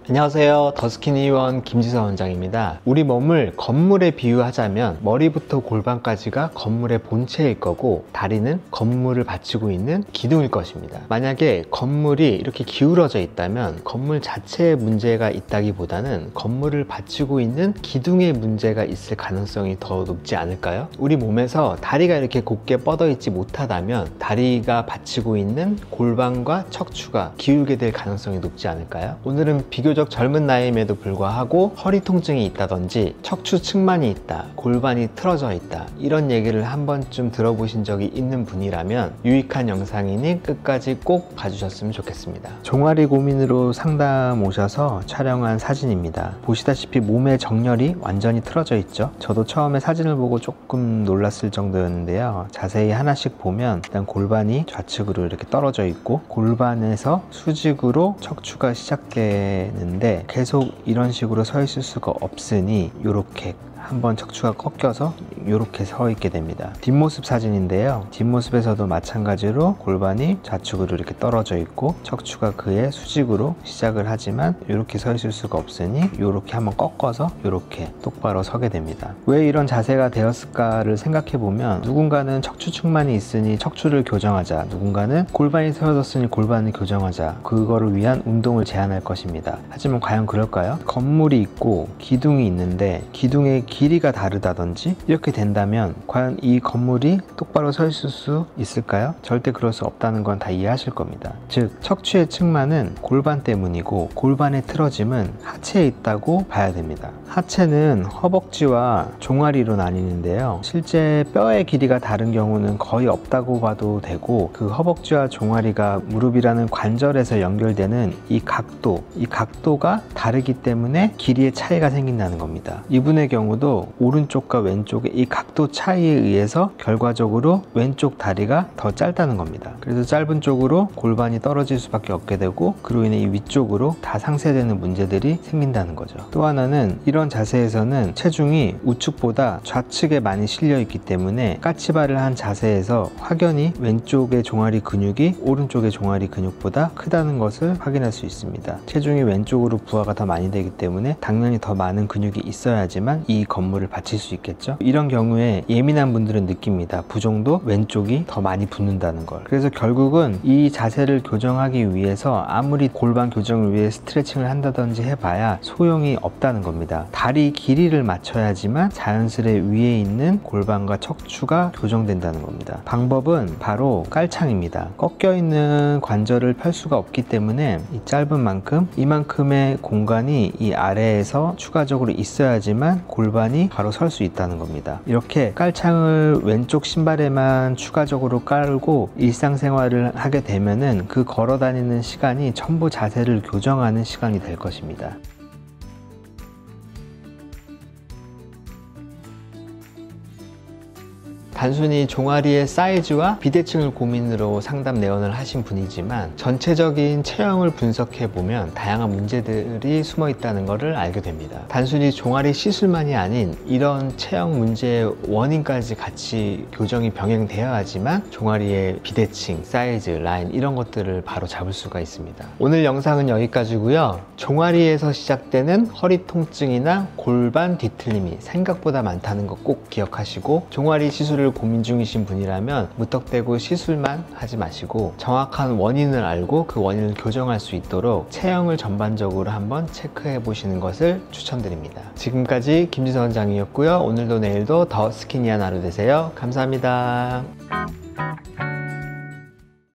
안녕하세요. 더스키니원 김지선 원장입니다. 우리 몸을 건물에 비유하자면 머리부터 골반까지가 건물의 본체일 거고 다리는 건물을 받치고 있는 기둥일 것입니다. 만약에 건물이 이렇게 기울어져 있다면 건물 자체에 문제가 있다기보다는 건물을 받치고 있는 기둥에 문제가 있을 가능성이 더 높지 않을까요? 우리 몸에서 다리가 이렇게 곧게 뻗어 있지 못하다면 다리가 받치고 있는 골반과 척추가 기울게 될 가능성이 높지 않을까요? 오늘은 비교적 젊은 나이임에도 불구하고 허리 통증이 있다든지 척추 측만이 있다, 골반이 틀어져 있다, 이런 얘기를 한 번쯤 들어보신 적이 있는 분이라면 유익한 영상이니 끝까지 꼭 봐주셨으면 좋겠습니다. 종아리 고민으로 상담 오셔서 촬영한 사진입니다. 보시다시피 몸의 정렬이 완전히 틀어져 있죠. 저도 처음에 사진을 보고 조금 놀랐을 정도였는데요. 자세히 하나씩 보면 일단 골반이 좌측으로 이렇게 떨어져 있고 골반에서 수직으로 척추가 시작되는 계속 이런 식으로 서 있을 수가 없으니 이렇게 한번 척추가 꺾여서 이렇게 서 있게 됩니다. 뒷모습 사진인데요. 뒷모습에서도 마찬가지로 골반이 좌측으로 이렇게 떨어져 있고 척추가 그의 수직으로 시작을 하지만 이렇게 서 있을 수가 없으니 이렇게 한번 꺾어서 이렇게 똑바로 서게 됩니다. 왜 이런 자세가 되었을까를 생각해 보면 누군가는 척추 측만이 있으니 척추를 교정하자, 누군가는 골반이 세워졌으니 골반을 교정하자, 그거를 위한 운동을 제안할 것입니다. 하지만 과연 그럴까요? 건물이 있고 기둥이 있는데 기둥의 길이가 다르다든지 이렇게 된다면 과연 이 건물이 똑바로 서 있을 수 있을까요? 절대 그럴 수 없다는 건 다 이해하실 겁니다. 즉 척추의 측만은 골반 때문이고 골반의 틀어짐은 하체에 있다고 봐야 됩니다. 하체는 허벅지와 종아리로 나뉘는데요. 실제 뼈의 길이가 다른 경우는 거의 없다고 봐도 되고 그 허벅지와 종아리가 무릎이라는 관절에서 연결되는 이 각도가 다르기 때문에 길이의 차이가 생긴다는 겁니다. 이분의 경우도 오른쪽과 왼쪽의 이 각도 차이에 의해서 결과적으로 왼쪽 다리가 더 짧다는 겁니다. 그래서 짧은 쪽으로 골반이 떨어질 수밖에 없게 되고 그로 인해 이 위쪽으로 다 상쇄되는 문제들이 생긴다는 거죠. 또 하나는 이런 자세에서는 체중이 우측보다 좌측에 많이 실려 있기 때문에 까치발을 한 자세에서 확연히 왼쪽의 종아리 근육이 오른쪽의 종아리 근육보다 크다는 것을 확인할 수 있습니다. 체중이 왼쪽으로 부하가 더 많이 되기 때문에 당연히 더 많은 근육이 있어야지만 이 건물을 받칠 수 있겠죠. 이런 경우에 예민한 분들은 느낍니다. 부종도 왼쪽이 더 많이 붙는다는 걸. 그래서 결국은 이 자세를 교정하기 위해서 아무리 골반 교정을 위해 스트레칭을 한다든지 해봐야 소용이 없다는 겁니다. 다리 길이를 맞춰야지만 자연스레 위에 있는 골반과 척추가 교정된다는 겁니다. 방법은 바로 깔창입니다. 꺾여 있는 관절을 펼 수가 없기 때문에 이 짧은 만큼 이만큼의 공간이 이 아래에서 추가적으로 있어야지만 골반이 바로 설 수 있다는 겁니다. 이렇게 깔창을 왼쪽 신발에만 추가적으로 깔고 일상생활을 하게 되면은 그 걸어 다니는 시간이 전부 자세를 교정하는 시간이 될 것입니다. 단순히 종아리의 사이즈와 비대칭을 고민으로 상담 내원을 하신 분이지만 전체적인 체형을 분석해보면 다양한 문제들이 숨어 있다는 것을 알게 됩니다. 단순히 종아리 시술만이 아닌 이런 체형 문제의 원인까지 같이 교정이 병행되어야지만 종아리의 비대칭, 사이즈, 라인 이런 것들을 바로 잡을 수가 있습니다. 오늘 영상은 여기까지고요. 종아리에서 시작되는 허리 통증이나 골반 뒤틀림이 생각보다 많다는 거 꼭 기억하시고 종아리 시술을 고민 중이신 분이라면 무턱대고 시술만 하지 마시고 정확한 원인을 알고 그 원인을 교정할 수 있도록 체형을 전반적으로 한번 체크해 보시는 것을 추천드립니다. 지금까지 김지선 원장이었고요. 오늘도 내일도 더 스키니한 하루 되세요. 감사합니다.